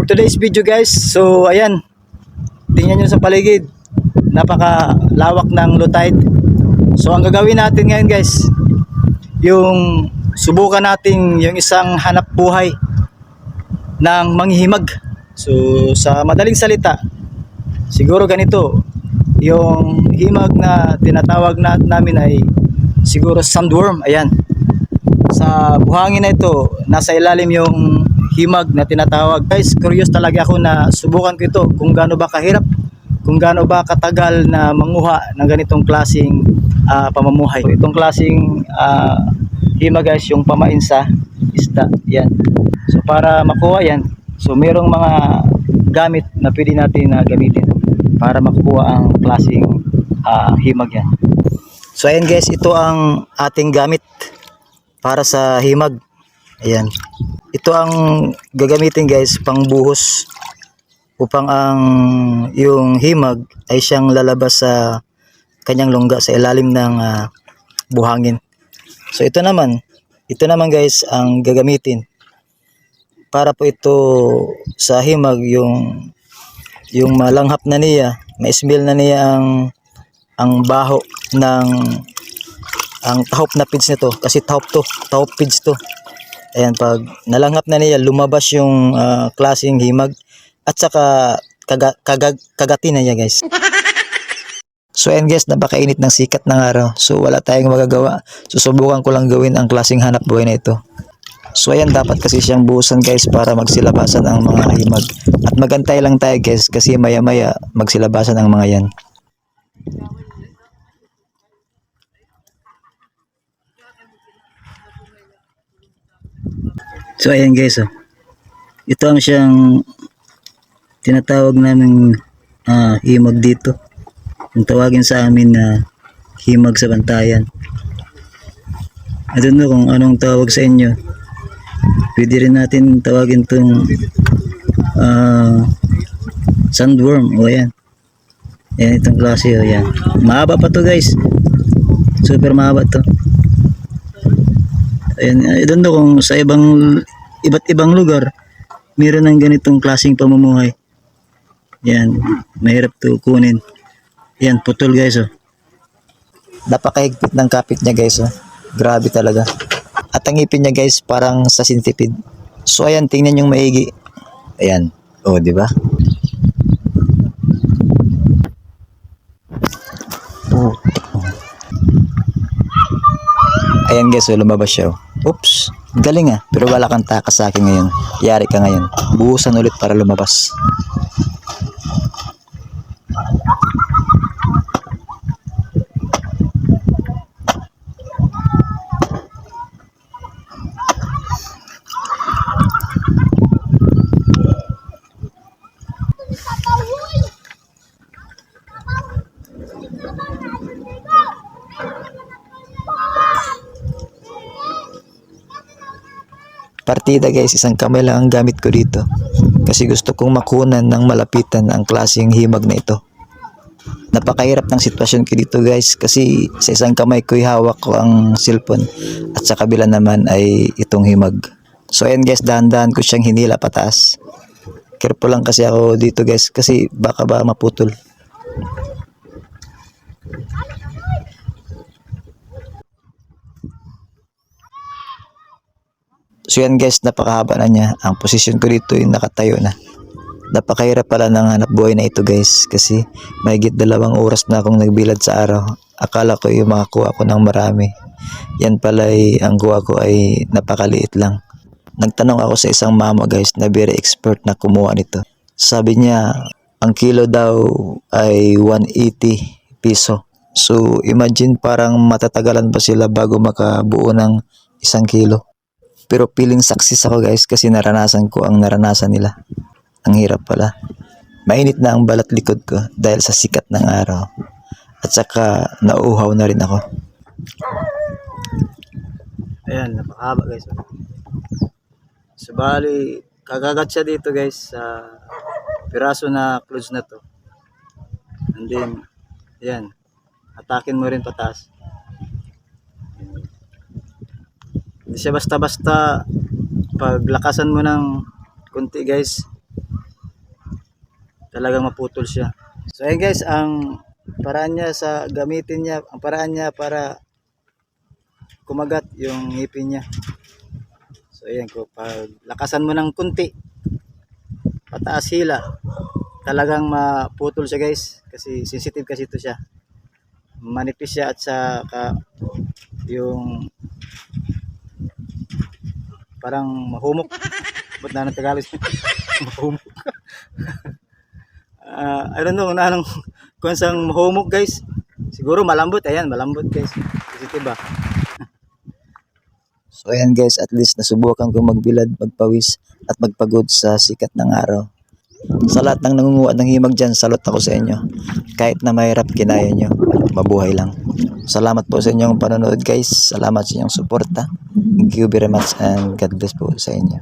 For today's video guys, so ayan, tingnan nyo sa paligid, napaka lawak ng low tide. So ang gagawin natin ngayon guys, yung subukan natin yung isang hanap buhay ng manghihimag. So sa madaling salita, siguro ganito, yung himag na tinatawag namin ay siguro sandworm. Ayan, sa buhangin na ito, nasa ilalim yung himag na tinatawag. Guys, curious talaga ako na subukan ko ito kung gaano ba kahirap, kung gaano ba katagal na manguha ng ganitong klaseng pamumuhay. So, itong klaseng himag guys, yung pamain sa isda. Yan. So para makuha yan, so mayroong mga gamit na pwede natin gamitin para makuha ang klaseng himag yan. So ayan guys, ito ang ating gamit para sa himag. Ayan. Ito ang gagamitin guys, pang buhos upang ang yung himag ay siyang lalabas sa kanyang lungga sa ilalim ng buhangin. So ito naman guys ang gagamitin para po ito sa himag, yung malanghap na niya, ma-smell na niya ang baho ng ang tahop na pids nito, kasi tahop pids to. Ayan, pag nalanghap na niya, lumabas yung klaseng himag at saka kagatin na niya guys. So ayan guys, napakainit ng sikat ng araw, so wala tayong magagawa. Susubukan ko lang gawin ang klaseng hanap buhay na ito. So ayan, dapat kasi siyang buhusan guys para magsilabasan ang mga himag. At magantay lang tayo guys, kasi maya maya magsilabasan ang mga yan. So ayan guys, ito ang siyang tinatawag namin himag dito. Ang tawagin sa amin na himag sa bantayan. I don't know kung anong tawag sa inyo. Pwede rin natin tawagin itong sandworm. O yan. Yan itong klase. O yan. Mahaba pa to guys. Super mahaba to. Ayan, I don't know kung sa iba't ibang lugar meron ng ganitong klaseng pamumuhay. Yan, mahirap to kunin. Yan, putol guys oh. Napakahigpit ng kapit niya guys oh. Grabe talaga. At ang ngipin niya guys parang sa centipede. So ayan, tingnan yung maigi. Ayan, oh di ba? Oh. Ayan guys, oh, lumabas siya oh. Oops, galing pero wala kang takas sa akin ngayon. Yari ka ngayon. Buhusan ulit para lumabas. Partida guys, isang kamay lang ang gamit ko dito kasi gusto kong makunan ng malapitan ang klaseng himag na ito. Napakahirap ng sitwasyon ko dito guys, kasi sa isang kamay ko'y hawak ko ang cellphone at sa kabila naman ay itong himag. So ayan guys, dahan-dahan ko siyang hinila pataas. Careful lang kasi ako dito guys, kasi baka ba maputol. So yan guys, napakahaba na niya. Ang posisyon ko dito yung nakatayo na. Napakahirap pala ng hanap buhay na ito guys, kasi mahigit 2 oras na akong nagbilad sa araw. Akala ko yung makakuha ko ng marami. Yan pala ang kuha ko ay napakaliit lang. Nagtanong ako sa isang mama guys na very expert na kumuha nito. Sabi niya, ang kilo daw ay 180 piso. So imagine parang matatagalan pa sila bago makabuo ng 1 kilo. Pero feeling success ako guys, kasi naranasan ko ang naranasan nila. Ang hirap pala. Mainit na ang balat likod ko dahil sa sikat ng araw. At saka nauuhaw na rin ako. Ayan, napakahaba guys. So bali, kagagat siya dito guys sa piraso na clothes na to. And then, ayan, atakin mo rin pataas. Hindi siya basta-basta, paglakasan mo ng kunti guys, talagang maputol siya. So ayun guys, ang paraan niya sa gamitin niya, ang paraan niya para kumagat yung ngipin niya. So ayan, ko pag lakasan mo ng kunti, pataas hila, talagang maputol siya guys, kasi sensitive kasi ito siya. Manipis siya at saka yung parang mahumok. Ba't na ng Tagalog? Mahumok. I don't know na anong kung saan mahumok guys. Siguro malambot. Ayan, malambot guys. Sensitive ba? So ayan guys, at least nasubukan ko magbilad, magpawis at magpagod sa sikat ng araw. Sa lahat ng nangunguha ng himag dyan, salot ako sa inyo. Kahit na mahirap, kinaya nyo. Mabuhay lang. Salamat po sa inyong panonood guys. Salamat sa inyong suporta. Thank you very much and God bless po sa inyo.